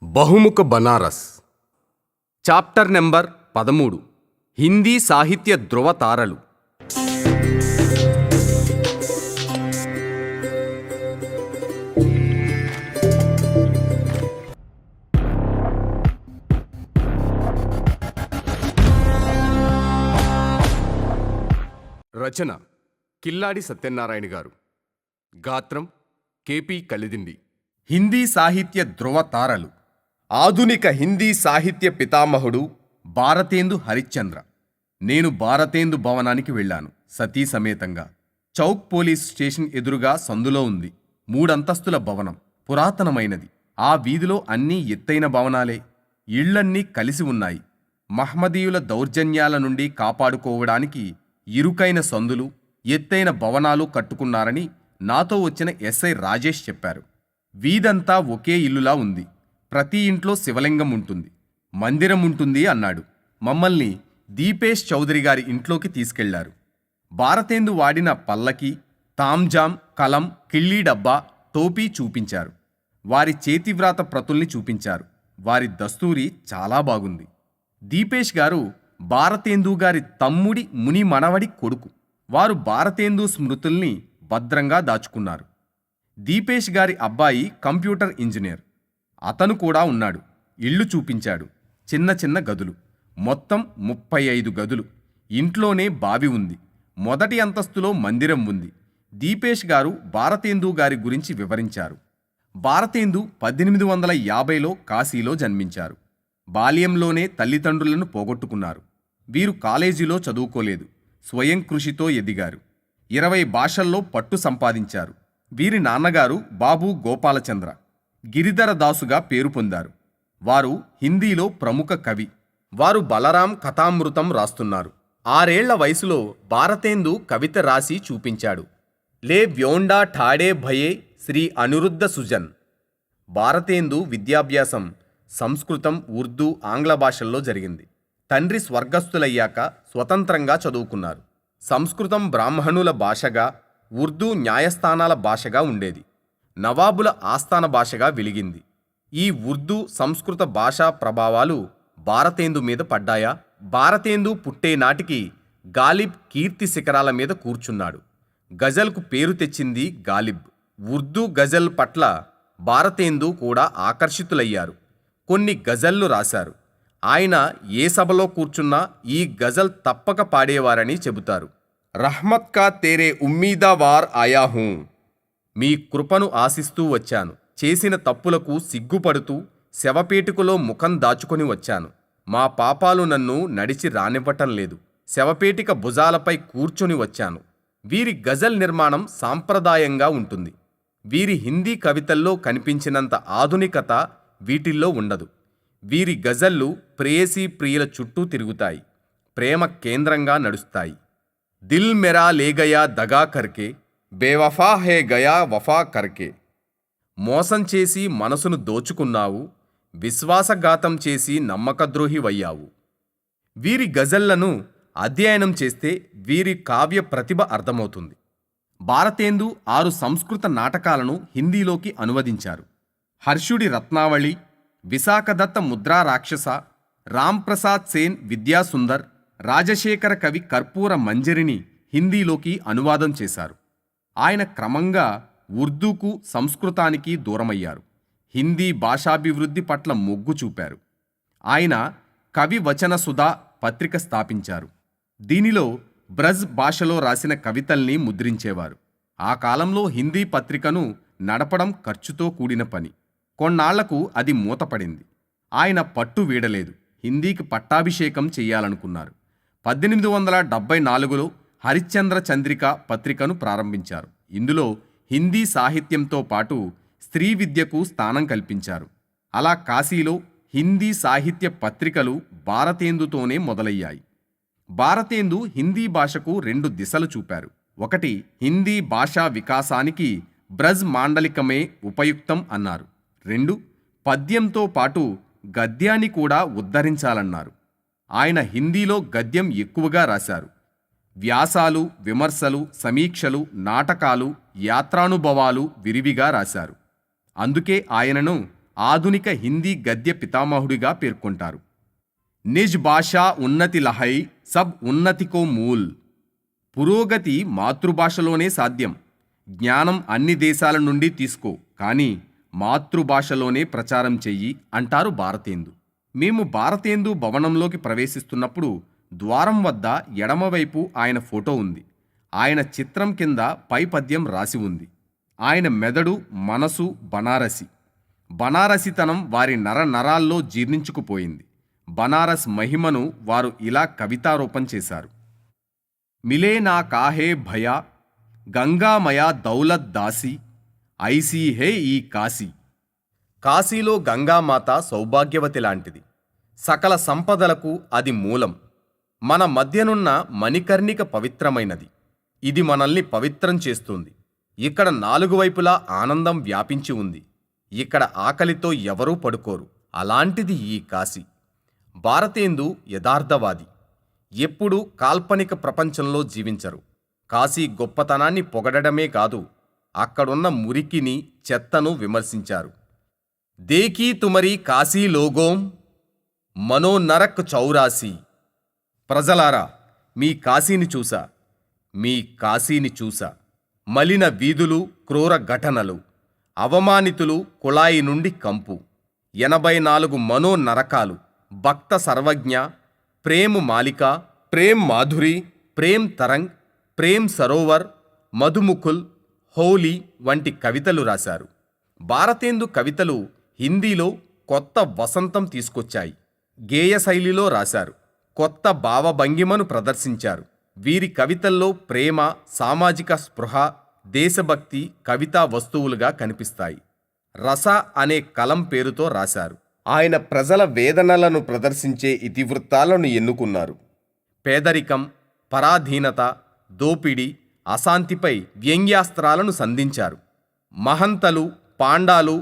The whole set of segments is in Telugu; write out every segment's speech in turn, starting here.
బహుముఖ బనారస్. Chapter number 13. హిందీ సాహిత్య ధృవతారలు. రచన కిల్లాడి సత్యనారాయణ గారు. గాత్రం కెపి కలిదిండి. హిందీ సాహిత్య ధృవతారలు. ఆధునిక హిందీ సాహిత్య పితామహుడు భారతేందు హరిశ్చంద్ర. నేను భారతేందు భవనానికి వెళ్ళాను సతీ సమేతంగా. చౌక్ పోలీస్ స్టేషన్ ఎదురుగా సందులో ఉంది. 3 అంతస్తుల భవనం, పురాతనమైనది. ఆ వీధిలో అన్నీ ఎత్తైన భవనాలే. ఇళ్లన్నీ కలిసి ఉన్నాయి. మహ్మదీయుల దౌర్జన్యాల నుండి కాపాడుకోవడానికి ఇరుకైన సందులు, ఎత్తైన భవనాలు కట్టుకున్నారని నాతో వచ్చిన ఎస్ఐ రాజేష్ చెప్పారు. వీధంతా ఒకే ఇల్లులా ఉంది. ప్రతి ఇంట్లో శివలింగం ఉంటుంది, మందిరం ఉంటుంది అన్నాడు. మమ్మల్ని దీపేష్ చౌదరి గారి ఇంట్లోకి తీసుకెళ్లారు. భారతేందు వాడిన పల్లకి, తాంజాం, కలం, కిళ్ళీ డబ్బా, టోపీ చూపించారు. వారి చేతివ్రాత ప్రతుల్ని చూపించారు. వారి దస్తూరి చాలా బాగుంది. దీపేష్ గారు భారతేందు గారి తమ్ముడి ముని మనవడి కొడుకు. వారు భారతేందు స్మృతుల్ని భద్రంగా దాచుకున్నారు. దీపేష్ గారి అబ్బాయి కంప్యూటర్ ఇంజనీర్. అతను కూడా ఉన్నాడు. ఇల్లు చూపించాడు. చిన్న చిన్న గదులు, మొత్తం 35 గదులు. ఇంట్లోనే బావి ఉంది. మొదటి అంతస్తులో మందిరం ఉంది. దీపేష్ గారు భారతేందు గారి గురించి వివరించారు. భారతేందు 1850లో కాశీలో జన్మించారు. బాల్యంలోనే తల్లిదండ్రులను పోగొట్టుకున్నారు. వీరు కాలేజీలో చదువుకోలేదు. స్వయం కృషితో ఎదిగారు. 20 భాషల్లో పట్టు సంపాదించారు. వీరి నాన్నగారు బాబు గోపాలచంద్ర గిరిధర దాసుగా పేరు పొందారు. వారు హిందీలో ప్రముఖ కవి. వారు బలరాం కథామృతం రాస్తున్నారు. 6 ఏళ్ల వయసులో భారతేందు కవిత రాసి చూపించాడు. లే వ్యోండా ఠాడే భయే శ్రీ అనిరుద్ధ సుజన్. భారతేందు విద్యాభ్యాసం సంస్కృతం, ఉర్దూ, ఆంగ్ల భాషల్లో జరిగింది. తండ్రి స్వర్గస్థులయ్యాక స్వతంత్రంగా చదువుకున్నారు. సంస్కృతం బ్రాహ్మణుల భాషగా, ఉర్దూ న్యాయస్థానాల భాషగా ఉండేది. నవాబుల ఆస్థాన భాషగా వెలిగింది. ఈ ఉర్దూ, సంస్కృత భాషా ప్రభావాలు భారతేందు మీద పడ్డాయా? భారతేందు పుట్టే నాటికి గాలిబ్ కీర్తి శిఖరాల మీద కూర్చున్నాడు. గజల్కు పేరు తెచ్చింది గాలిబ్. ఉర్దూ గజల్ పట్ల భారతేందు కూడా ఆకర్షితులయ్యారు. కొన్ని గజల్లు రాశారు. ఆయన ఏ సభలో కూర్చున్నా ఈ గజల్ తప్పక పాడేవారని చెబుతారు. రహ్మత్ కా తేరే ఉమ్మీదా వార్ ఆయా హూ. మీ కృపను ఆశిస్తూ వచ్చాను. చేసిన తప్పులకు సిగ్గుపడుతూ శవపేటికలో ముఖం దాచుకొని వచ్చాను. మా పాపాలు నన్ను నడిచి రానివ్వటం లేదు. శవపేటిక భుజాలపై కూర్చొని వచ్చాను. వీరి గజల్ నిర్మాణం సాంప్రదాయంగా ఉంటుంది. వీరి హిందీ కవితల్లో కనిపించినంత ఆధునికత వీటిల్లో ఉండదు. వీరి గజల్లు ప్రేయసీ ప్రియుల చుట్టూ తిరుగుతాయి. ప్రేమ కేంద్రంగా నడుస్తాయి. దిల్ మెరా లే గయా దగా కర్కే, బేవఫా హే గయా వఫా కర్కే. మోసం చేసి మనసును దోచుకున్నావు, విశ్వాసఘాతం చేసి నమ్మకద్రోహివయ్యావు. వీరి గజల్లను అధ్యయనం చేస్తే వీరి కావ్య ప్రతిభ అర్థమవుతుంది. భారతేందు 6 సంస్కృత నాటకాలను హిందీలోకి అనువదించారు. హర్షుడి రత్నావళి, విశాఖదత్త ముద్రా రాక్షస, రాంప్రసాద్ సేన్ విద్యాసుందర్, రాజశేఖర కవి కర్పూర మంజరిని హిందీలోకి అనువాదం చేశారు. ఆయన క్రమంగా ఉర్దూకు, సంస్కృతానికి దూరమయ్యారు. హిందీ భాషాభివృద్ధి పట్ల మొగ్గు చూపారు. ఆయన కవి వచన సుధా పత్రిక స్థాపించారు. దీనిలో బ్రజ్ భాషలో రాసిన కవితల్ని ముద్రించేవారు. ఆ కాలంలో హిందీ పత్రికను నడపడం ఖర్చుతో కూడిన పని. కొన్నాళ్లకు అది మూతపడింది. ఆయన పట్టు వీడలేదు. హిందీకి పట్టాభిషేకం చెయ్యాలనుకున్నారు. 1874లో హరిశ్చంద్ర చంద్రిక పత్రికను ప్రారంభించారు. ఇందులో హిందీ సాహిత్యంతో పాటు స్త్రీ విద్యకు స్థానం కల్పించారు. అలా కాశీలో హిందీ సాహిత్య పత్రికలు భారతేందుతోనే మొదలయ్యాయి. భారతేందు హిందీ భాషకు 2 దిశలు చూపారు. ఒకటి, హిందీ భాషా వికాసానికి బ్రజ్ మాండలికమే ఉపయుక్తం అన్నారు. 2, పద్యంతో పాటు గద్యాన్ని కూడా ఉద్ధరించాలన్నారు. ఆయన హిందీలో గద్యం ఎక్కువగా రాశారు. వ్యాసాలు, విమర్శలు, సమీక్షలు, నాటకాలు, యాత్రానుభవాలు విరివిగా రాశారు. అందుకే ఆయనను ఆధునిక హిందీ గద్య పితామహుడిగా పేర్కొంటారు. నిజ్ భాషా ఉన్నతి లహై సబ్ ఉన్నతికో మూల్. పురోగతి మాతృభాషలోనే సాధ్యం. జ్ఞానం అన్ని దేశాల నుండి తీసుకో, కానీ మాతృభాషలోనే ప్రచారం చెయ్యి అంటారు భారతేందు. మేము భారతేందు భవనంలోకి ప్రవేశిస్తున్నప్పుడు ద్వారం వద్ద ఎడమవైపు ఆయన ఫోటో ఉంది. ఆయన చిత్రం కింద పై పద్యం రాసి ఉంది. ఆయన మెదడు, మనసు బనారసి. బనారసితనం వారి నరాల్లో జీర్ణించుకుపోయింది. బనారస్ మహిమను వారు ఇలా కవితారూపం చేశారు. మిలే నా కాహే భయా, గంగామయా దౌలత్ దాసి, ఐసీ హే ఈ కాశీ. కాశీలో గంగామాత సౌభాగ్యవతి లాంటిది. సకల సంపదలకు అది మూలం. మన మధ్యనున్న మణికర్ణిక పవిత్రమైనది. ఇది మనల్ని పవిత్రం చేస్తుంది. ఇక్కడ నాలుగు వైపులా ఆనందం వ్యాపించి ఉంది. ఇక్కడ ఆకలితో ఎవరూ పడుకోరు. అలాంటిది ఈ కాశీ. భారతేందు యథార్థవాది. ఎప్పుడూ కాల్పనిక ప్రపంచంలో జీవించరు. కాశీ గొప్పతనాన్ని పొగడమే కాదు, అక్కడున్న మురికిని, చెత్తను విమర్శించారు. దేకీ తుమరి కాశీ లోగోం, మనోనరక్ చౌరాసి. ప్రజలారా, మీ కాశీని చూసా, మీ కాశీని చూసా. మలిన వీధులు, క్రూర ఘటనలు, అవమానితులు, కుళాయి నుండి కంపు, 84 మనోనరకాలు, భక్త సర్వజ్ఞ, ప్రేమ్ మాలిక, ప్రేమ్ మాధురి, ప్రేమ్ తరంగ్, ప్రేమ్ సరోవర్, మధుముకుల్, హోలీ వంటి కవితలు రాశారు. భారతేందు కవితలు హిందీలో కొత్త వసంతం తీసుకొచ్చాయి. గేయ శైలిలో రాశారు. కొత్త భావభంగిమను ప్రదర్శించారు. వీరి కవితల్లో ప్రేమ, సామాజిక స్పృహ, దేశభక్తి కవితా వస్తువులుగా కనిపిస్తాయి. రస అనే కలం పేరుతో రాశారు. ఆయన ప్రజల వేదనలను ప్రదర్శించే ఇతివృత్తాలను ఎన్నుకున్నారు. పేదరికం, పరాధీనత, దోపిడీ, అశాంతిపై వ్యంగ్యాస్త్రాలను సంధించారు. మహంతలు, పాండాలు,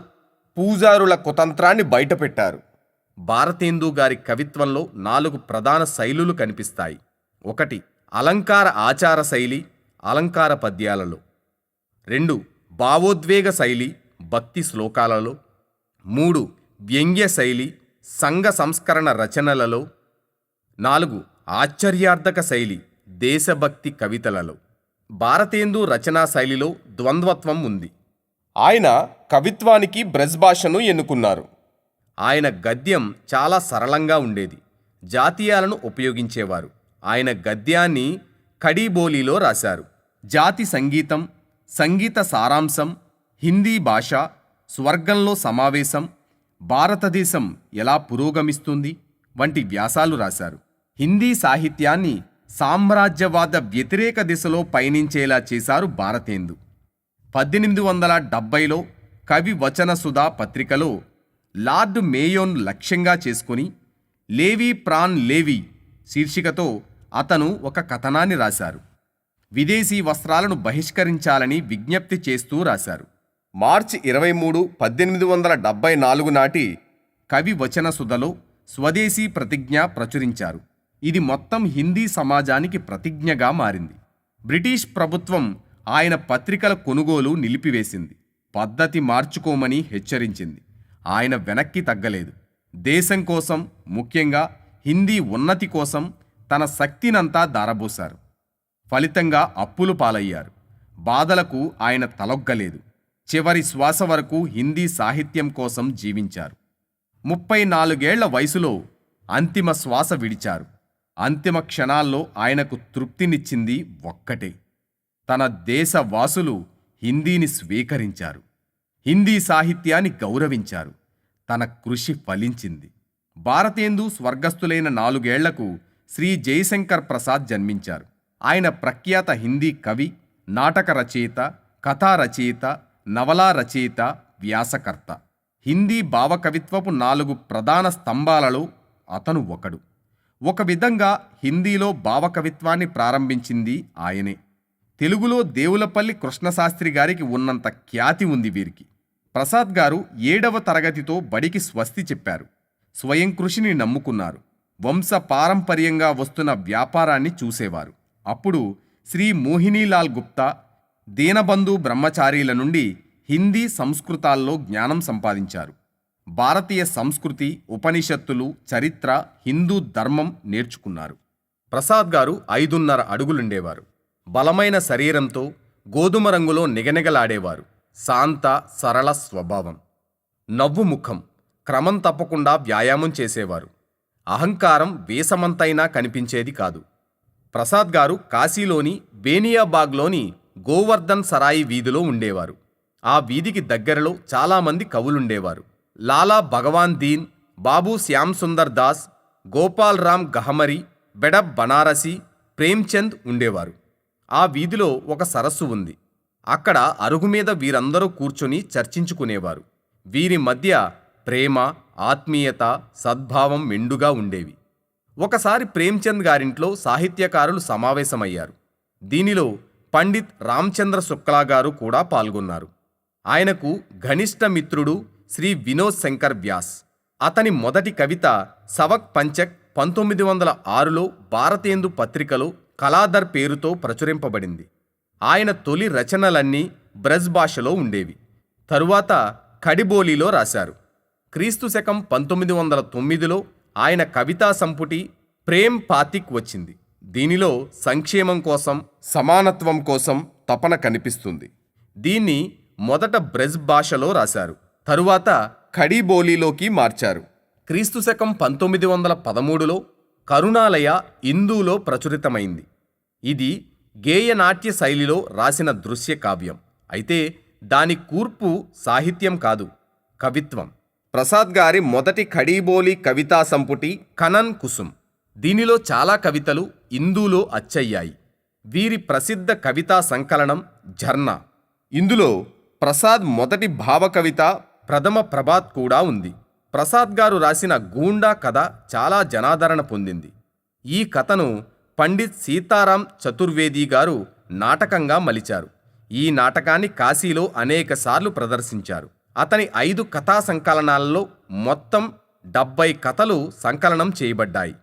పూజారుల కుతంత్రాన్ని బయటపెట్టారు. భారతేందు గారి కవిత్వంలో 4 ప్రధాన శైలులు కనిపిస్తాయి. 1 అలంకార ఆచార శైలి, అలంకార పద్యాలలో. 2 భావోద్వేగ శైలి, భక్తి శ్లోకాలలో. 3 వ్యంగ్య శైలి, సంఘ సంస్కరణ రచనలలో. 4 ఆశ్చర్యార్థక శైలి, దేశభక్తి కవితలలో. భారతేందు రచనా శైలిలో ద్వంద్వత్వం ఉంది. ఆయన కవిత్వానికి బ్రజ్ భాషను ఎన్నుకున్నారు. ఆయన గద్యం చాలా సరళంగా ఉండేది. జాతీయాలను ఉపయోగించేవారు. ఆయన గద్యాన్ని ఖడీబోలీలో రాశారు. జాతి సంగీతం, సంగీత సారాంశం, హిందీ భాష, స్వర్గంలో సమావేశం, భారతదేశం ఎలా పురోగమిస్తుంది వంటి వ్యాసాలు రాశారు. హిందీ సాహిత్యాన్ని సామ్రాజ్యవాద వ్యతిరేక దిశలో పయనించేలా చేశారు భారతేందు. 1870లో కవి వచన సుధా పత్రికలో లార్డ్ మేయోన్ లక్ష్యంగా చేసుకుని లేవీ ప్రాన్ లేవీ శీర్షికతో అతను ఒక కథనాన్ని రాశారు. విదేశీ వస్త్రాలను బహిష్కరించాలని విజ్ఞప్తి చేస్తూ రాశారు. మార్చి 23, 1874 నాటి కవి వచన సుధలో స్వదేశీ ప్రతిజ్ఞ ప్రచురించారు. ఇది మొత్తం హిందీ సమాజానికి ప్రతిజ్ఞగా మారింది. బ్రిటిష్ ప్రభుత్వం ఆయన పత్రికల కొనుగోలు నిలిపివేసింది. పద్ధతి మార్చుకోమని హెచ్చరించింది. ఆయన వెనక్కి తగ్గలేదు. దేశం కోసం, ముఖ్యంగా హిందీ ఉన్నతి కోసం తన శక్తినంతా దారబోశారు. ఫలితంగా అప్పులు పాలయ్యారు. బాధలకు ఆయన తలొగ్గలేదు. చివరి శ్వాస వరకు హిందీ సాహిత్యం కోసం జీవించారు. 34 ఏళ్ల వయసులో అంతిమ శ్వాస విడిచారు. అంతిమ క్షణాల్లో ఆయనకు తృప్తినిచ్చింది ఒక్కటే: తన దేశవాసులు హిందీని స్వీకరించారు, హిందీ సాహిత్యాన్ని గౌరవించారు. తన కృషి ఫలించింది. భారతేందు స్వర్గస్థులైన 4 ఏళ్లకు శ్రీ జయశంకర్ ప్రసాద్ జన్మించారు. ఆయన ప్రఖ్యాత హిందీ కవి, నాటక రచయిత, కథా రచయిత, నవలా రచయిత, వ్యాసకర్త. హిందీ భావకవిత్వపు 4 ప్రధాన స్తంభాలలో అతను ఒకడు. ఒక విధంగా హిందీలో భావకవిత్వాన్ని ప్రారంభించింది ఆయనే. తెలుగులో దేవులపల్లి కృష్ణశాస్త్రి గారికి ఉన్నంత ఖ్యాతి ఉంది వీరికి. ప్రసాద్ గారు 7వ తరగతితో బడికి స్వస్తి చెప్పారు. స్వయం కృషిని నమ్ముకున్నారు. వంశ పారంపర్యంగా వస్తున్న వ్యాపారాన్ని చూసేవారు. అప్పుడు శ్రీ మోహినీలాల్ గుప్తా, దీనబంధు బ్రహ్మచారీల నుండి హిందీ సంస్కృతాల్లో జ్ఞానం సంపాదించారు. భారతీయ సంస్కృతి, ఉపనిషత్తులు, చరిత్ర, హిందూ ధర్మం నేర్చుకున్నారు. ప్రసాద్ గారు 5.5 అడుగులుండేవారు. బలమైన శరీరంతో గోధుమ రంగులో నిగనిగలాడేవారు. శాంత సరళ స్వభావం, నవ్వు ముఖం, క్రమం తప్పకుండా వ్యాయామం చేసేవారు. అహంకారం వేసమంతైనా కనిపించేది కాదు. ప్రసాద్ గారు కాశీలోని బేనియాబాగ్లోని గోవర్ధన్ సరాయి వీధిలో ఉండేవారు. ఆ వీధికి దగ్గరలో చాలామంది కవులుండేవారు. లాలా భగవాన్ దీన్, బాబూ శ్యామ్ సుందర్ దాస్, గోపాల్ రామ్ గహమరి, బెడబ్ బనారసి, ప్రేమ్చంద్ ఉండేవారు. ఆ వీధిలో ఒక సరస్సు ఉంది. అక్కడ అరుగు మీద వీరందరూ కూర్చొని చర్చించుకునేవారు. వీరి మధ్య ప్రేమ, ఆత్మీయత, సద్భావం మెండుగా ఉండేవి. ఒకసారి ప్రేమ్చంద్ గారింట్లో సాహిత్యకారులు సమావేశమయ్యారు. దీనిలో పండిత్ రామచంద్ర శుక్లా గారు కూడా పాల్గొన్నారు. ఆయనకు ఘనిష్ఠ మిత్రుడు శ్రీ వినోద్ శంకర్ వ్యాస్. అతని మొదటి కవిత సవక్ పంచక్ 1906లో భారతేందు పత్రికలో కళాధర్ పేరుతో ప్రచురింపబడింది. ఆయన తొలి రచనలన్నీ బ్రజ్ భాషలో ఉండేవి. తరువాత ఖడిబోలిలో రాశారు. క్రీస్తు శకం 1909లో ఆయన కవితా సంపుటి ప్రేమ్ పాతిక్ వచ్చింది. దీనిలో సంక్షేమం కోసం, సమానత్వం కోసం తపన కనిపిస్తుంది. దీన్ని మొదట బ్రజ్ భాషలో రాశారు. తరువాత ఖడిబోలిలోకి మార్చారు. క్రీస్తు శకం 1913లో కరుణాలయ హిందూలో ప్రచురితమైంది. ఇది గేయనాట్య శైలిలో రాసిన దృశ్య కావ్యం. అయితే దాని కూర్పు సాహిత్యం కాదు, కవిత్వం. ప్రసాద్ గారి మొదటి ఖడిబోలి కవితా సంపుటి కనన్ కుసుమ్. దీనిలో చాలా కవితలు హిందూలో అచ్చయ్యాయి. వీరి ప్రసిద్ధ కవితా సంకలనం ఝర్నా. ఇందులో ప్రసాద్ మొదటి భావకవిత ప్రథమ ప్రభాత్ కూడా ఉంది. ప్రసాద్ గారు రాసిన గూండా కథ చాలా జనాదరణ పొందింది. ఈ కథను పండిత్ సీతారాం చతుర్వేది గారు నాటకంగా మలిచారు. ఈ నాటకాన్ని కాశీలో అనేకసార్లు ప్రదర్శించారు. అతని 5 కథా సంకలనాలలో మొత్తం 70 కథలు సంకలనం చేయబడ్డాయి.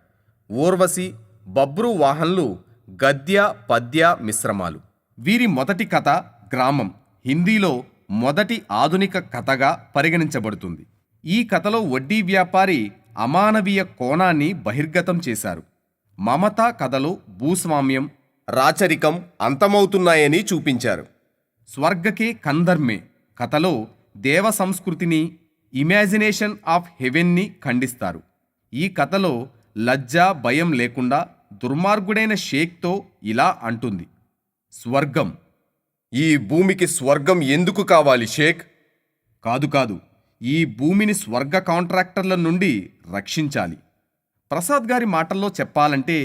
ఊర్వశి, బబ్రు వాహన్లు గద్య పద్య మిశ్రమాలు. వీరి మొదటి కథ గ్రామం హిందీలో మొదటి ఆధునిక కథగా పరిగణించబడుతుంది. ఈ కథలో వడ్డీ వ్యాపారి అమానవీయ కోణాన్ని బహిర్గతం చేశారు. మమతా కథలో భూస్వామ్యం, రాచరికం అంతమవుతున్నాయని చూపించారు. స్వర్గకే కందర్మే కథలో దేవ సంస్కృతిని, ఇమాజినేషన్ ఆఫ్ హెవెన్ని ఖండిస్తారు. ఈ కథలో లజ్జ భయం లేకుండా దుర్మార్గుడైన షేక్తో ఇలా అంటుంది: స్వర్గం, ఈ భూమికి స్వర్గం ఎందుకు కావాలి షేక్? కాదు కాదు, ఈ భూమిని స్వర్గ కాంట్రాక్టర్ల నుండి రక్షించాలి. ప్రసాద్ గారి మాటల్లో చెప్పాలంటే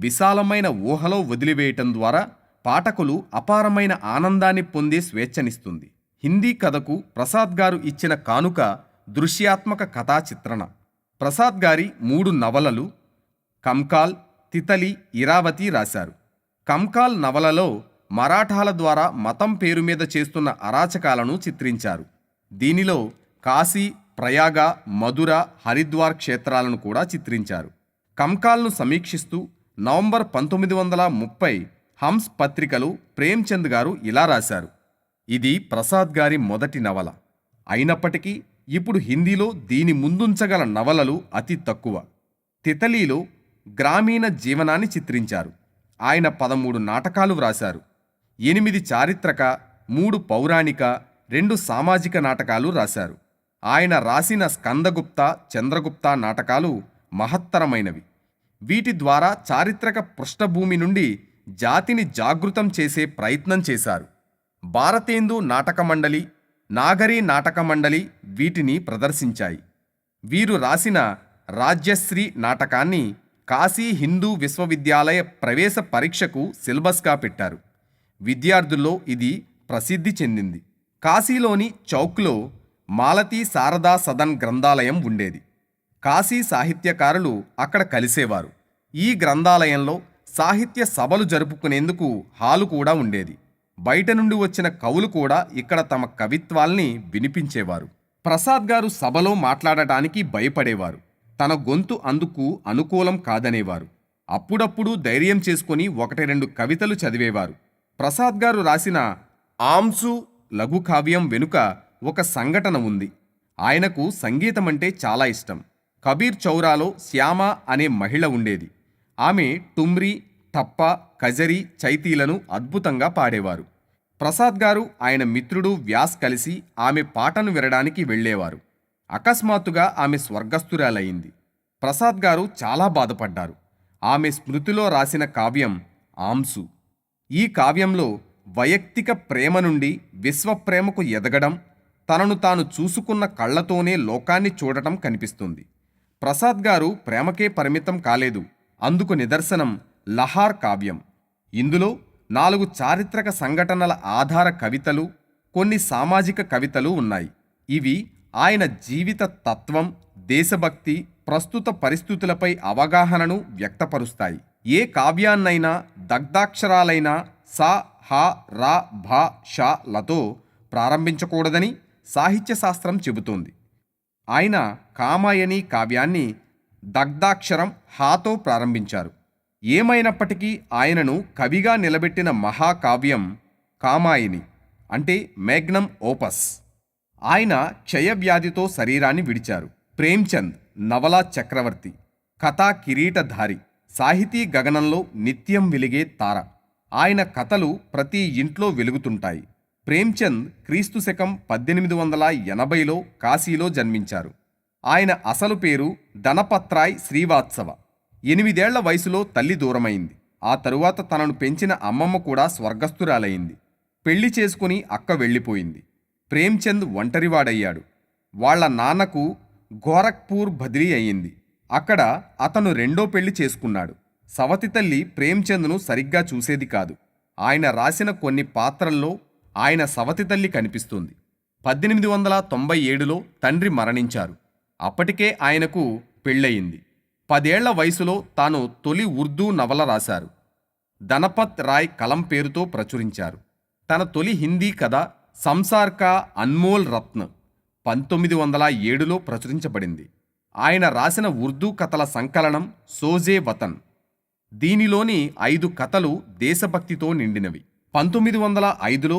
విశాలమైన ఊహలో వదిలివేయటం ద్వారా పాఠకులు అపారమైన ఆనందాన్ని పొందే స్వేచ్ఛనిస్తుంది. హిందీ కథకు ప్రసాద్ గారు ఇచ్చిన కానుక దృశ్యాత్మక కథా చిత్రణ. ప్రసాద్ గారి 3 నవలలు కంకాల్, తితలి, ఇరావతి రాశారు. కంకాల్ నవలలో మరాఠాల ద్వారా మతం పేరు మీద చేస్తున్న అరాచకాలను చిత్రించారు. దీనిలో కాశీ, ప్రయాగ, మధుర, హరిద్వార్ క్షేత్రాలను కూడా చిత్రించారు. కంకాల్ను సమీక్షిస్తూ నవంబర్ 1930 హంస్ పత్రికలో ప్రేమ్చంద్ గారు ఇలా రాశారు: ఇది ప్రసాద్ గారి మొదటి నవల అయినప్పటికీ ఇప్పుడు హిందీలో దీని ముందుంచగల నవలలు అతి తక్కువ. తితలీలో గ్రామీణ జీవనాన్ని చిత్రించారు. ఆయన 13 నాటకాలు వ్రాశారు. 8 చారిత్రక, 3 పౌరాణిక, 2 సామాజిక నాటకాలు రాశారు. ఆయన రాసిన స్కందగుప్త, చంద్రగుప్త నాటకాలు మహత్తరమైనవి. వీటి ద్వారా చారిత్రక పృష్ఠభూమి నుండి జాతిని జాగృతం చేసే ప్రయత్నం చేశారు. భారతేందు నాటక మండలి, నాగరీ నాటక మండలి వీటిని ప్రదర్శించాయి. వీరు రాసిన రాజ్యశ్రీ నాటకాన్ని కాశీ హిందూ విశ్వవిద్యాలయ ప్రవేశ పరీక్షకు సిలబస్గా పెట్టారు. విద్యార్థుల్లో ఇది ప్రసిద్ధి చెందింది. కాశీలోని చౌక్లో మాలతీ శారదా సదన్ గ్రంథాలయం ఉండేది. కాశీ సాహిత్యకారులు అక్కడ కలిసేవారు. ఈ గ్రంథాలయంలో సాహిత్య సభలు జరుపుకునేందుకు హాలు కూడా ఉండేది. బయట నుండి వచ్చిన కవులు కూడా ఇక్కడ తమ కవిత్వాల్ని వినిపించేవారు. ప్రసాద్ గారు సభలో మాట్లాడటానికి భయపడేవారు. తన గొంతు అందుకు అనుకూలం కాదనేవారు. అప్పుడప్పుడు ధైర్యం చేసుకుని 1-2 కవితలు చదివేవారు. ప్రసాద్ గారు రాసిన ఆంసు లఘుకావ్యం వెనుక ఒక సంఘటన ఉంది. ఆయనకు సంగీతమంటే చాలా ఇష్టం. కబీర్ చౌరాలో శ్యామ అనే మహిళ ఉండేది. ఆమె టుమ్రీ, టప్ప, కజరీ, చైతీలను అద్భుతంగా పాడేవారు. ప్రసాద్ గారు ఆయన మిత్రుడు వ్యాస్ కలిసి ఆమె పాటను వినడానికి వెళ్ళేవారు. అకస్మాత్తుగా ఆమె స్వర్గస్థురాలయ్యింది. ప్రసాద్ గారు చాలా బాధపడ్డారు. ఆమె స్మృతిలో రాసిన కావ్యం ఆంసు. ఈ కావ్యంలో వైయక్తిక ప్రేమ నుండి విశ్వప్రేమకు ఎదగడం, తనను తాను చూసుకున్న కళ్లతోనే లోకాన్ని చూడటం కనిపిస్తుంది. ప్రసాద్ గారు ప్రేమకే పరిమితం కాలేదు. అందుకు నిదర్శనం లహార్ కావ్యం. ఇందులో 4 చారిత్రక సంఘటనల ఆధార కవితలు, కొన్ని సామాజిక కవితలు ఉన్నాయి. ఇవి ఆయన జీవిత తత్వం, దేశభక్తి, ప్రస్తుత పరిస్థితులపై అవగాహనను వ్యక్తపరుస్తాయి. ఏ కావ్యాన్నైనా దగ్ధాక్షరాలైన స, హ, ర, భ, ష లతో ప్రారంభించకూడదని సాహిత్య శాస్త్రం చెబుతోంది. ఆయన కామాయని కావ్యాన్ని దగ్ధాక్షరం హాతో ప్రారంభించారు. ఏమైనప్పటికీ ఆయనను కవిగా నిలబెట్టిన మహాకావ్యం కామాయని, అంటే మేగ్నమ్ ఓపస్. ఆయన క్షయవ్యాధితో శరీరాన్ని విడిచారు. ప్రేమ్చంద్ నవలా చక్రవర్తి, కథా కిరీటధారి, సాహితీ గగనంలో నిత్యం వెలిగే తార. ఆయన కథలు ప్రతి ఇంట్లో వెలుగుతుంటాయి. ప్రేమ్చంద్ క్రీస్తు శకం 1880లో కాశీలో జన్మించారు. ఆయన అసలు పేరు ధనపత్రాయ్ శ్రీవాత్సవ. 8 ఏళ్ల వయసులో తల్లి దూరమైంది. ఆ తరువాత తనను పెంచిన అమ్మమ్మ కూడా స్వర్గస్థురాలయ్యింది. పెళ్లి చేసుకుని అక్క వెళ్ళిపోయింది. ప్రేమ్చంద్ ఒంటరివాడయ్యాడు. వాళ్ల నాన్నకు గోరఖ్పూర్ బదిలీ అయ్యింది. అక్కడ అతను 2వ పెళ్లి చేసుకున్నాడు. సవతి తల్లి ప్రేమ్చంద్ను సరిగ్గా చూసేది కాదు. ఆయన రాసిన కొన్ని పాత్రల్లో ఆయన సవతి తల్లి కనిపిస్తుంది. 1897లో తండ్రి మరణించారు. అప్పటికే ఆయనకు పెళ్ళయింది. 10 ఏళ్ల వయసులో తాను తొలి ఉర్దూ నవల రాశారు. ధనపత్ రాయ్ కలం పేరుతో ప్రచురించారు. తన తొలి హిందీ కథ సంసార్ కా అన్మోల్ రత్న 1907లో ప్రచురించబడింది. ఆయన రాసిన ఉర్దూ కథల సంకలనం సోజే వతన్. దీనిలోని 5 కథలు దేశభక్తితో నిండినవి. 1905లో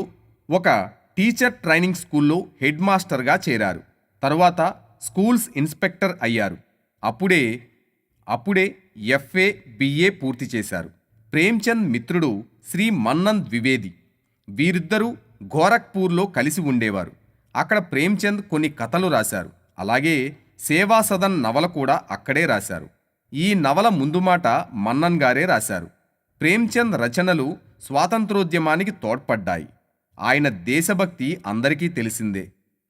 ఒక టీచర్ ట్రైనింగ్ స్కూల్లో హెడ్ మాస్టర్గా చేరారు. తరువాత స్కూల్స్ ఇన్స్పెక్టర్ అయ్యారు. అప్పుడే FA, BA పూర్తి చేశారు. ప్రేమ్చంద్ మిత్రుడు శ్రీ మన్నన్ ద్వివేది. వీరిద్దరూ గోరఖ్పూర్లో కలిసి ఉండేవారు. అక్కడ ప్రేమ్చంద్ కొన్ని కథలు రాశారు. అలాగే సేవా సదన్ నవల కూడా అక్కడే రాశారు. ఈ నవల ముందు మాట మన్నన్ గారే రాశారు. ప్రేమ్చంద్ రచనలు స్వాతంత్రోద్యమానికి తోడ్పడ్డాయి. ఆయన దేశభక్తి అందరికీ తెలిసిందే.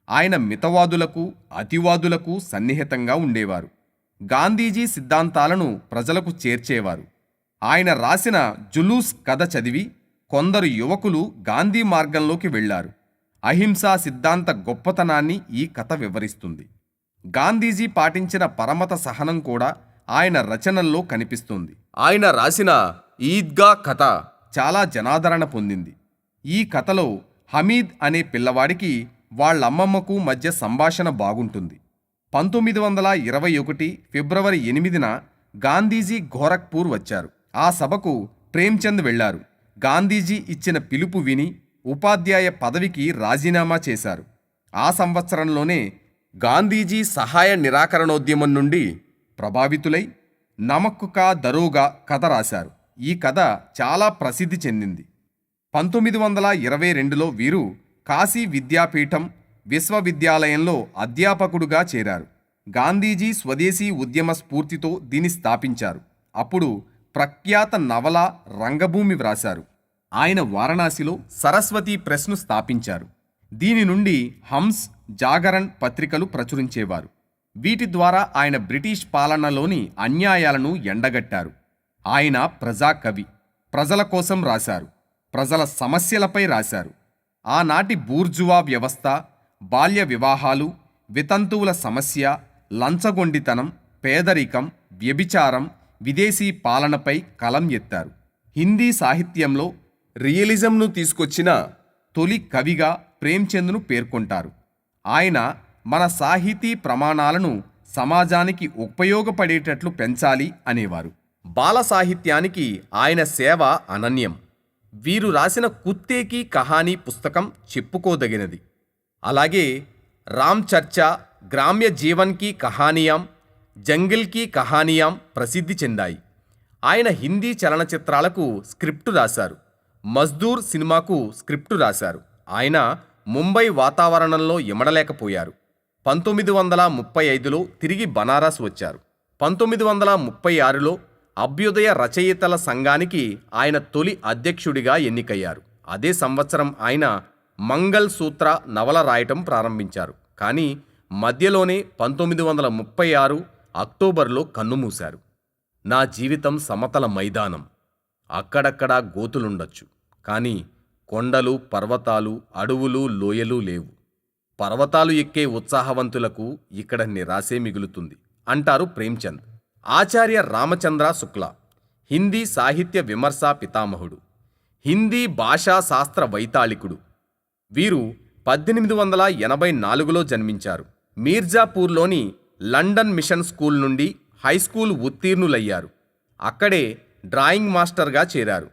ఆయన మితవాదులకు, అతివాదులకు సన్నిహితంగా ఉండేవారు. గాంధీజీ సిద్ధాంతాలను ప్రజలకు చేర్చేవారు. ఆయన రాసిన జులూస్ కథ చదివి కొందరు యువకులు గాంధీ మార్గంలోకి వెళ్లారు. అహింసా సిద్ధాంత గొప్పతనాన్ని ఈ కథ వివరిస్తుంది. గాంధీజీ పాటించిన పరమత సహనం కూడా ఆయన రచనల్లో కనిపిస్తుంది. ఆయన రాసిన ఈద్గా కథ చాలా జనాదరణ పొందింది. ఈ కథలో హమీద్ అనే పిల్లవాడికి వాళ్ళమ్మమ్మకు మధ్య సంభాషణ బాగుంటుంది. 1921 ఫిబ్రవరి 8న గాంధీజీ గోరఖ్పూర్ వచ్చారు. ఆ సభకు ప్రేమ్చంద్ వెళ్లారు. గాంధీజీ ఇచ్చిన పిలుపు విని ఉపాధ్యాయ పదవికి రాజీనామా చేశారు. ఆ సంవత్సరంలోనే గాంధీజీ సహాయ నిరాకరణోద్యమం నుండి ప్రభావితులై నమక్ కా దరోగా కథ రాశారు. ఈ కథ చాలా ప్రసిద్ధి చెందింది. 1922లో వీరు కాశీ విద్యాపీఠం విశ్వవిద్యాలయంలో అధ్యాపకుడుగా చేరారు. గాంధీజీ స్వదేశీ ఉద్యమ స్ఫూర్తితో దీన్ని స్థాపించారు. అప్పుడు ప్రఖ్యాత నవల రంగభూమి వ్రాశారు. ఆయన వారణాసిలో సరస్వతి ప్రెస్ను స్థాపించారు. దీని నుండి హంస్, జాగరణ్ పత్రికలు ప్రచురించేవారు. వీటి ద్వారా ఆయన బ్రిటిష్ పాలనలోని అన్యాయాలను ఎండగట్టారు. ఆయన ప్రజాకవి. ప్రజల కోసం రాశారు. ప్రజల సమస్యలపై రాశారు. ఆనాటి బూర్జువా వ్యవస్థ, బాల్య వివాహాలు, వితంతువుల సమస్య, లంచగొండితనం, పేదరికం, వ్యభిచారం, విదేశీ పాలనపై కలం ఎత్తారు. హిందీ సాహిత్యంలో రియలిజంను తీసుకొచ్చిన తొలి కవిగా ప్రేమ్చంద్ను పేర్కొంటారు. ఆయన మన సాహితీ ప్రమాణాలను సమాజానికి ఉపయోగపడేటట్లు పెంచాలి అనేవారు. బాల సాహిత్యానికి ఆయన సేవ అనన్యం. వీరు రాసిన కుత్తే కీ కహానీ పుస్తకం చెప్పుకోదగినది. అలాగే రామ్ చర్చా, గ్రామ్య జీవన్ కీ కహానియాం, జంగిల్ కీ కహానియాం ప్రసిద్ధి చెందాయి. ఆయన హిందీ చలనచిత్రాలకు స్క్రిప్టు రాశారు. మజ్దూర్ సినిమాకు స్క్రిప్టు రాశారు. ఆయన ముంబై వాతావరణంలో ఇమడలేకపోయారు. 1935లో తిరిగి బనారస్ వచ్చారు. 1936లో అభ్యుదయ రచయితల సంఘానికి ఆయన తొలి అధ్యక్షుడిగా ఎన్నికయ్యారు. అదే సంవత్సరం ఆయన మంగళ్ సూత్ర నవల రాయటం ప్రారంభించారు. కానీ మధ్యలోనే 1936 అక్టోబర్లో కన్నుమూశారు. నా జీవితం సమతల మైదానం. అక్కడక్కడా గోతులుండొచ్చు, కానీ కొండలు, పర్వతాలు, అడవులు, లోయలు లేవు. పర్వతాలు ఎక్కే ఉత్సాహవంతులకు ఇక్కడ నిరాశే మిగులుతుంది అంటారు ప్రేమ్చంద్. ఆచార్య రామచంద్ర శుక్లా హిందీ సాహిత్య విమర్శా పితామహుడు, హిందీ భాషా శాస్త్ర వైతాళికుడు. వీరు 1884లో జన్మించారు. మీర్జాపూర్లోని లండన్ మిషన్ స్కూల్ నుండి హైస్కూల్ ఉత్తీర్ణులయ్యారు. అక్కడే డ్రాయింగ్ మాస్టర్గా చేరారు.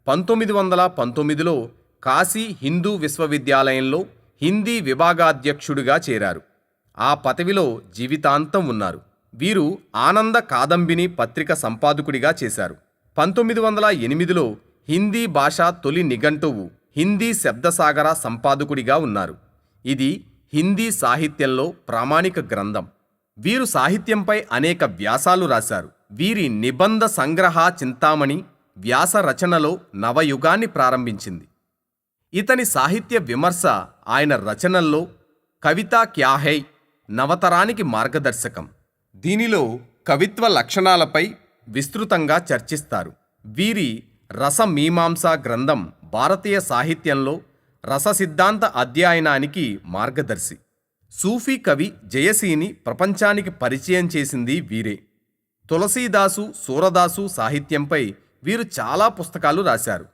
1919లో కాశీ హిందూ విశ్వవిద్యాలయంలో హిందీ విభాగాధ్యక్షుడిగా చేరారు. ఆ పదవిలో జీవితాంతం ఉన్నారు. వీరు ఆనంద కాదంబిని పత్రిక సంపాదకుడిగా చేశారు. 1908లో హిందీ భాషా తొలి నిఘంటువు హిందీ శబ్దసాగర సంపాదకుడిగా ఉన్నారు. ఇది హిందీ సాహిత్యంలో ప్రామాణిక గ్రంథం. వీరు సాహిత్యంపై అనేక వ్యాసాలు రాశారు. వీరి నిబంధ సంగ్రహ చింతామణి వ్యాస రచనలో నవయుగాన్ని ప్రారంభించింది. ఇతని సాహిత్య విమర్శ ఆయన రచనల్లో కవితా క్యా హై నవతరానికి మార్గదర్శకం. దీనిలో కవిత్వ లక్షణాలపై విస్తృతంగా చర్చిస్తారు. వీరి రసమీమాంసా గ్రంథం భారతీయ సాహిత్యంలో రస సిద్ధాంత అధ్యయనానికి మార్గదర్శి. సూఫీ కవి జయసిని ప్రపంచానికి పరిచయం చేసింది వీరే. తులసీదాసు, సూరదాసు సాహిత్యంపై వీరు చాలా పుస్తకాలు రాశారు.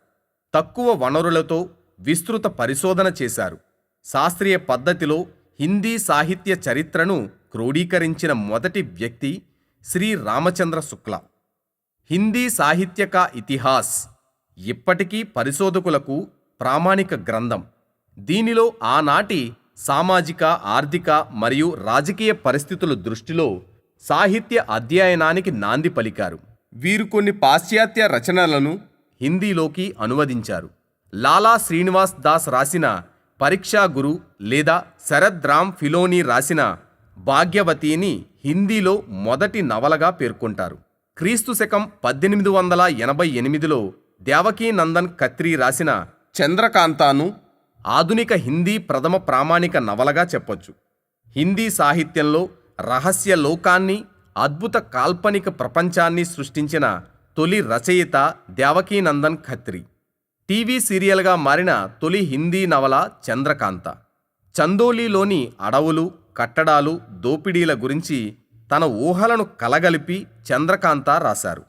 తక్కువ వనరులతో విస్తృత పరిశోధన చేశారు. శాస్త్రీయ పద్ధతిలో హిందీ సాహిత్య చరిత్రను క్రోడీకరించిన మొదటి వ్యక్తి శ్రీ రామచంద్ర శుక్లా. హిందీ సాహిత్య కా ఇతిహాస్ ఇప్పటికీ పరిశోధకులకు ప్రామాణిక గ్రంథం. దీనిలో ఆనాటి సామాజిక, ఆర్థిక మరియు రాజకీయ పరిస్థితుల దృష్టిలో సాహిత్య అధ్యయనానికి నాంది పలికారు. వీరు కొన్ని పాశ్చాత్య రచనలను హిందీలోకి అనువదించారు. లాలా శ్రీనివాస్ దాస్ రాసిన పరీక్షా గురు లేదా శరద్ రామ్ ఫిలోని రాసిన భాగ్యవతిని హిందీలో మొదటి నవలగా పేర్కొంటారు. క్రీస్తు శకం 1888లో దేవకీ నందన్ ఖత్రీ రాసిన చంద్రకాంతాను ఆధునిక హిందీ ప్రథమ ప్రామాణిక నవలగా చెప్పొచ్చు. హిందీ సాహిత్యంలో రహస్య లోకాన్ని, అద్భుత కాల్పనిక ప్రపంచాన్ని సృష్టించిన తొలి రచయిత దేవకీ నందన్ ఖత్రీ. టీవీ సీరియల్గా మారిన తొలి హిందీ నవల చంద్రకాంత. చందోలీలోని అడవులు, కట్టడాలు, దోపిడీల గురించి తన ఊహలను కలగలిపి చంద్రకాంత రాశారు.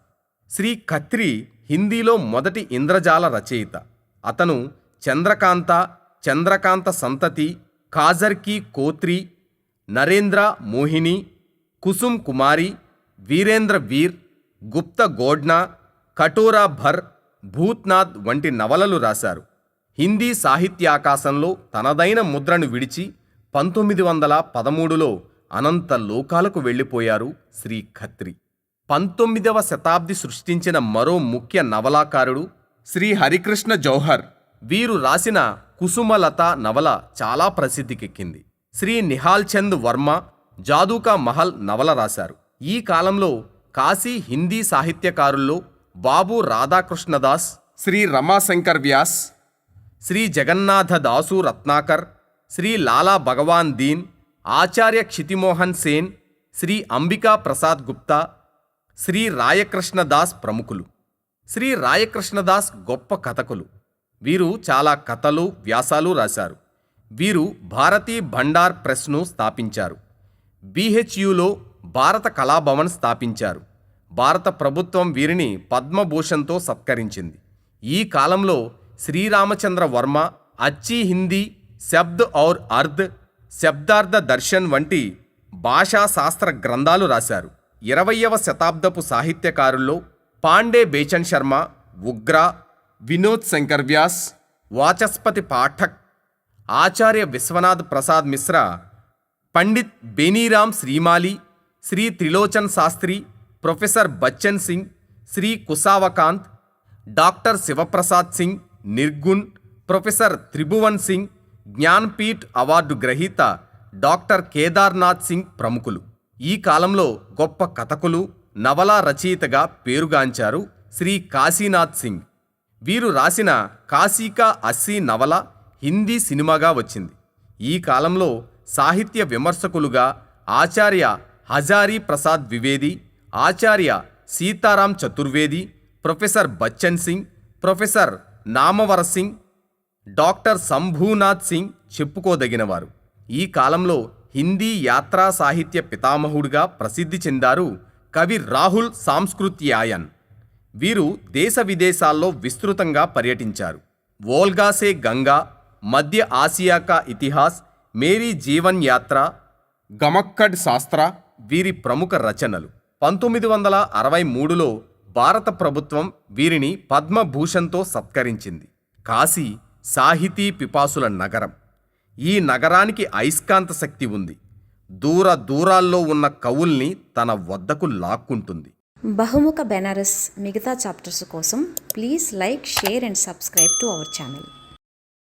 శ్రీ ఖత్రీ హిందీలో మొదటి ఇంద్రజాల రచయిత. అతను చంద్రకాంత, చంద్రకాంత సంతతి, కాజర్ కీ కోత్రి, నరేంద్ర మోహిని, కుసుమ్ కుమారి, వీరేంద్ర వీర్, గుప్త గోడ్నా, కటోరా భర్, భూత్నాథ్ వంటి నవలలు రాశారు. హిందీ సాహిత్యాకాశంలో తనదైన ముద్రను విడిచి 1913లో అనంత లోకాలకు వెళ్ళిపోయారు శ్రీ ఖత్రీ. 19వ శతాబ్ది సృష్టించిన మరో ముఖ్య నవలాకారుడు శ్రీ హరికృష్ణ జౌహర్. వీరు రాసిన కుసుమలత నవల చాలా ప్రసిద్ధికెక్కింది. శ్రీ నిహాల్ చంద్ వర్మ జాదూకా మహల్ నవల రాశారు. ఈ కాలంలో కాశీ హిందీ సాహిత్యకారుల్లో బాబు రాధాకృష్ణదాస్, శ్రీ రమాశంకర్ వ్యాస్, శ్రీ జగన్నాథ దాసు రత్నాకర్, శ్రీ లాలా భగవాన్ దీన్, ఆచార్య క్షితిమోహన్ సేన్, శ్రీ అంబికా ప్రసాద్ గుప్తా, శ్రీ రాయకృష్ణదాస్ ప్రముఖులు. శ్రీ రాయకృష్ణదాస్ గొప్ప కథకులు. వీరు చాలా కథలు, వ్యాసాలు రాశారు. వీరు భారతీ భండార్ ప్రెస్ను స్థాపించారు. BHUలో భారత కళాభవన్ స్థాపించారు. భారత ప్రభుత్వం వీరిని పద్మభూషణ్తో సత్కరించింది. ఈ కాలంలో శ్రీరామచంద్ర వర్మ అచ్చీ హిందీ, శబ్ద్ ఔర్ అర్ధ్, శబ్దార్థ దర్శన్ వంటి భాషా శాస్త్ర గ్రంథాలు రాశారు. 20వ శతాబ్దపు సాహిత్యకారుల్లో Pandey Bechan Sharma, Ugra, Vinod Shankar Vyas, Vachaspati Pathak, Acharya Vishwanath Prasad Mishra, Pandit Beniram Shrimali, Shri Trilochan Shastri, professor Bachchan Singh, Shri Kusavakant, doctor Shivprasad Singh Nirgun, professor Tribhuvan Singh, Jnanpith award గ్రహీత డాక్టర్ కేదార్నాథ్ సింగ్ ప్రముఖులు. ఈ కాలంలో గొప్ప కథకులు, నవలా రచయితగా పేరుగాంచారు శ్రీ కాశీనాథ్ సింగ్. వీరు రాసిన కాశీకా అస్సీ నవల హిందీ సినిమాగా వచ్చింది. ఈ కాలంలో సాహిత్య విమర్శకులుగా Acharya Hazari Prasad Dwivedi, Acharya Sitaram Chaturvedi, professor Bachchan Singh, professor Namvar Singh, doctor Shambhunath Singh చెప్పుకోదగినవారు. ఈ కాలంలో హిందీ యాత్రా సాహిత్య పితామహుడిగా ప్రసిద్ధి చెందారు కవి రాహుల్ సాంస్కృత్యాయన్. వీరు దేశ విదేశాల్లో విస్తృతంగా పర్యటించారు. వోల్గా సే గంగా, మధ్య ఆసియా కా ఇతిహాస్, మేరీ జీవన్ యాత్ర, గమక్కడ్ శాస్త్ర వీరి ప్రముఖ రచనలు. 1963లో భారత ప్రభుత్వం వీరిని పద్మభూషణ్తో సత్కరించింది. కాశీ సాహితీ పిపాసుల నగరం. ఈ నగరానికి అయస్కాంత శక్తి ఉంది. దూరాల్లో ఉన్న కవుల్ని తన వద్దకు లాక్కుంటుంది. బహుముఖ బెనారస్ మిగతా చాప్టర్స్ కోసం please like, share and subscribe to our channel.